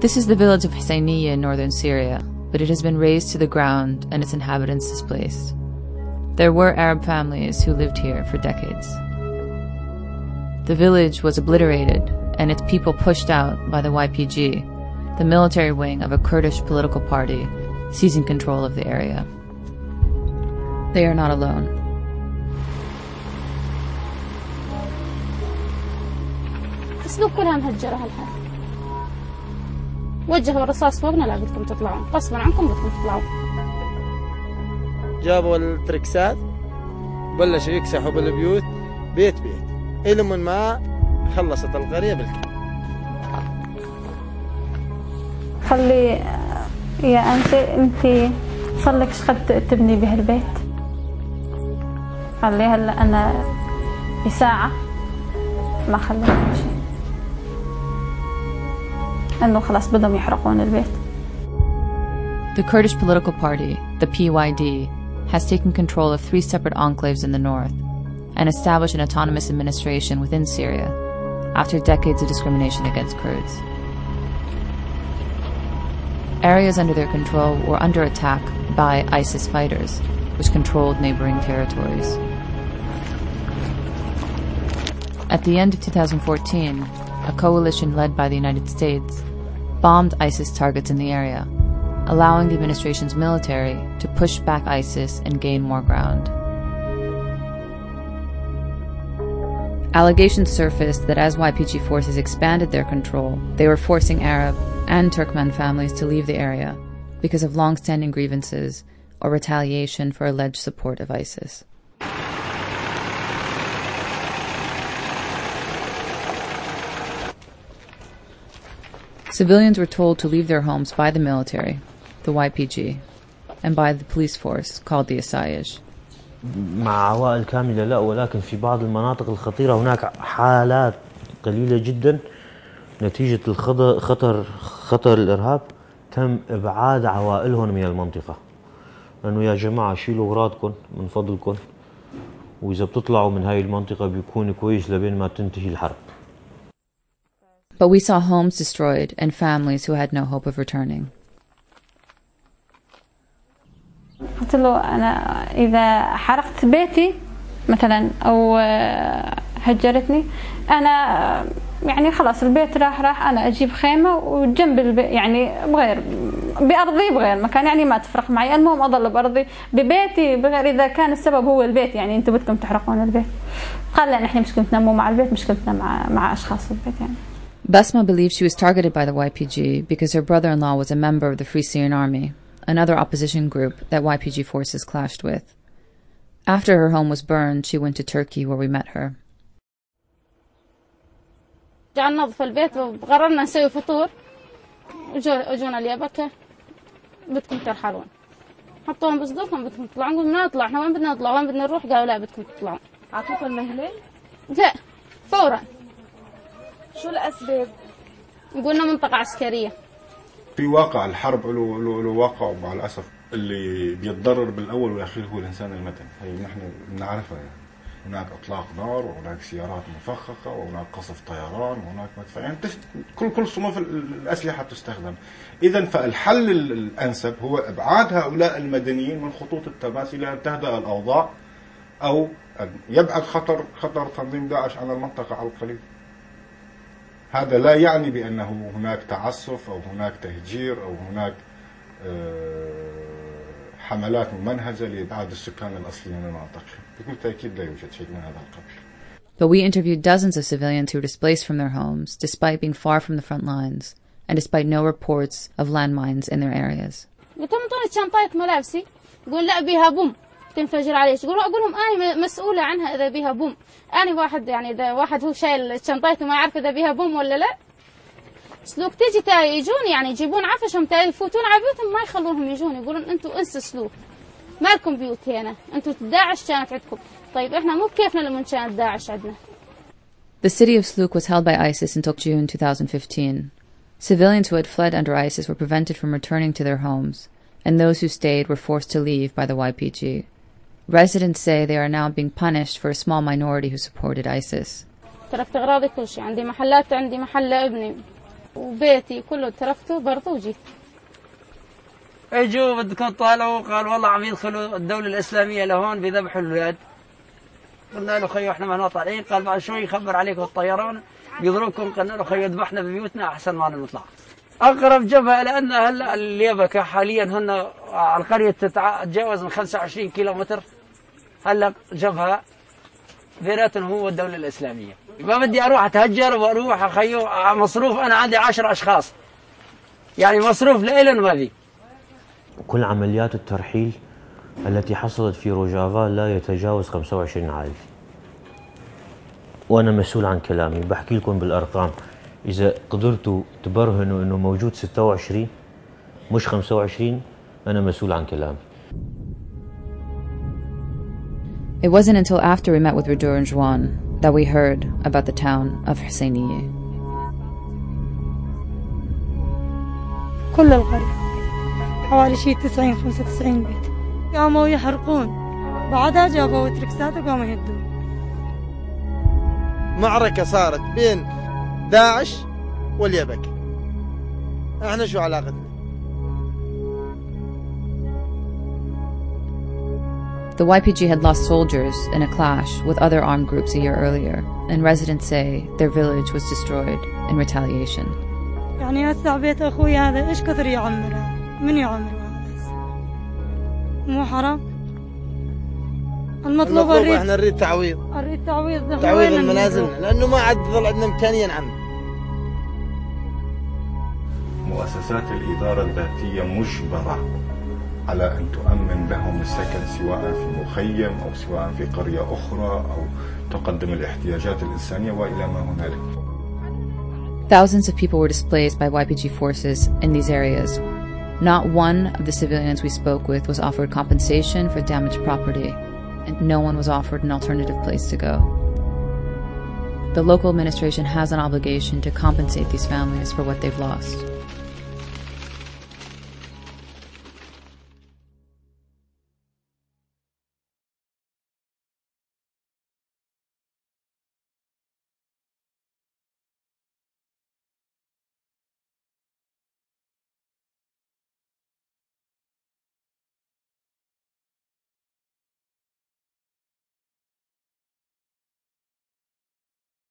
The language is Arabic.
This is the village of Husseiniya in northern Syria, but it has been razed to the ground and its inhabitants displaced. There were Arab families who lived here for decades. The village was obliterated and its people pushed out by the YPG, the military wing of a Kurdish political party seizing control of the area. They are not alone. اسلوب كلها مهجرة هالحال. وجهوا الرصاص فوقنا لا بدكم تطلعون، غصبا عنكم بدكم تطلعون. جابوا التركسات بلشوا يكسحوا بالبيوت بيت إلى من ما خلصت القرية بالكامل. خلي يا أنت صار لك شقد تبني بهالبيت؟ خلي هلا أنا بساعة ما خليت شيء. إنه خلاص بدهم يحرقون البيت. The Kurdish political party, the PYD, has taken control of 3 separate enclaves in the north and established an autonomous administration within Syria after decades of discrimination against Kurds. Areas under their control were under attack by ISIS fighters, which controlled neighboring territories. At the end of 2014, a coalition led by the United States bombed ISIS targets in the area, allowing the administration's military to push back ISIS and gain more ground. Allegations surfaced that as YPG forces expanded their control, they were forcing Arab and Turkmen families to leave the area because of long-standing grievances or retaliation for alleged support of ISIS. Civilians were told to leave their homes by the military, the YPG, and by the police force called the Asayij. مع عوائل كاملة لا، ولكن في بعض المناطق الخطيرة هناك حالات قليلة جدا نتيجة خطر الإرهاب تم إبعاد عوائلهم من المنطقة. لأنه يا جماعة شيلوا أغراضكم من فضلكم، وإذا بتطلعوا من هاي المنطقة بيكون كويس لبين ما تنتهي الحرب. But we saw homes destroyed and families who had no hope of returning. قلت له أنا إذا حرقت بيتي مثلا أو هجرتني أنا يعني خلاص البيت راح أنا أجيب خيمة وجنب البيت يعني بأرضي بغير مكان، يعني ما تفرق معي، المهم أضل بأرضي ببيتي بغير إذا كان السبب هو البيت، يعني أنتوا بدكم تحرقون البيت. قال لا نحن مشكلتنا مو مع البيت، مشكلتنا مع أشخاص البيت يعني. Basma believed she was targeted by the YPG because her brother-in-law was a member of the Free Syrian Army, another opposition group that YPG forces clashed with. After her home was burned, she went to Turkey where we met her. جعلنا ننظف البيت وقررنا نسوي فطور، وجونا اليابكة بدكم ترحلون، حطوهم بصدورهم بدكم تطلعون، قلنا نطلع، احنا وين بدنا نطلع وين بدنا نروح؟ قالوا لا بدكم تطلعون. أعطوكم المهلة؟ لا فورا. شو الأسباب؟ قلنا منطقة عسكرية. في واقع الحرب له واقع مع الأسف اللي بيتضرر بالأول والأخير هو الإنسان المدني، هي نحن بنعرفها يعني. هناك إطلاق نار وهناك سيارات مفخخة وهناك قصف طيران وهناك مدفعين، كل صنوف الأسلحة تستخدم. إذا فالحل الأنسب هو إبعاد هؤلاء المدنيين من خطوط التماس إلى أن تهدأ الأوضاع أو أن يبعد خطر تنظيم داعش عن المنطقة على القليل. هذا لا يعني بأنه هناك تعسف أو هناك تهجير أو هناك حملات ممنهجة لإبعاد السكان الأصليين من مناطقهم. بكل تأكيد لا يوجد شيء من هذا القبيل. But we interviewed dozens of civilians who were displaced from their homes, despite being far from the front lines, and despite no reports of landmines in their areas. قلت لهم انطوني شنطاية ملابسي، يقول لا بيها بوم تنفجر عليه. أقول لهم أنا مسؤولة عنها إذا بيها بوم. أنا واحد يعني إذا واحد هو شايل شنطايته ما يعرف إذا بيها بوم ولا لا. سلوك تيجي يجون يعني يجيبون عفشهم يفوتون على بيوتهم ما يخلونهم يجون، يقولون أنتوا انسوا سلوك، ما لكم بيوت هنا، أنتوا داعش كانت عندكم. طيب إحنا مو بكيفنا لما كانت داعش عندنا. The city of Slouk was held by ISIS until June 2015. Civilians who had fled under ISIS were prevented from returning to their homes, and those who stayed were forced to leave by the YPG. Residents say they are now being punished for a small minority who supported ISIS. تركت أغراضي كل شيء، عندي محلات، عندي محل ابني وبيتي كله تركته برضه وجيت. اجوا بدكم طالعوا، قال والله عم يدخلوا الدولة الإسلامية لهون بذبحوا الولاد. قلنا له خيو احنا ما طالعين، قال بعد شوي يخبر عليكم الطيران بيضربكم. قلنا له خيو اذبحنا ببيوتنا احسن ما نطلع. اقرب جبهة لان هلا اليبكة حاليا هن على القرية تتجاوز من 25 كيلومتر. هلا جبهة بيناتهم هو الدولة الإسلامية. ما بدي اروح اتهجر واروح خيو مصروف، انا عندي 10 اشخاص يعني مصروف لإلن ما في. كل عمليات الترحيل التي حصلت في روجافا لا يتجاوز 25 عائلة، وأنا مسؤول عن كلامي. بحكي لكم بالأرقام، إذا قدرتوا تبرهنوا أنه موجود 26 مش 25 أنا مسؤول عن كلامي. It wasn't until after we met with Radur and Juan that we heard about the town of Husseiniye. كل القرية حوالي شي 95 بيت قاموا يحرقون، بعدها جابوا تركسات وقاموا يهدون. معركة صارت بين داعش واليبك، احنا شو علاقتنا؟ The YPG had lost soldiers in a clash with other armed groups a year earlier, and residents say their village was destroyed in retaliation. يعني هسه بيت أخوي هذا إيش كثر يعمره؟ من يعمره هذا؟ مو حرام؟ المطلوب احنا نريد تعويض. نريد تعويض المنازل، لأنه ما عاد ظل عندنا إمكانية نعمل. مؤسسات الإدارة الذاتية مجبرة على أن تؤمن لهم السكن، سواء في مخيم أو سواء في قرية أخرى، أو تقدم الاحتياجات الإنسانية وإلى ما هنالك. Thousands of people were displaced by YPG forces in these areas. Not one of the civilians we spoke with was offered compensation for damaged property, and no one was offered an alternative place to go. The local administration has an obligation to compensate these families for what they've lost.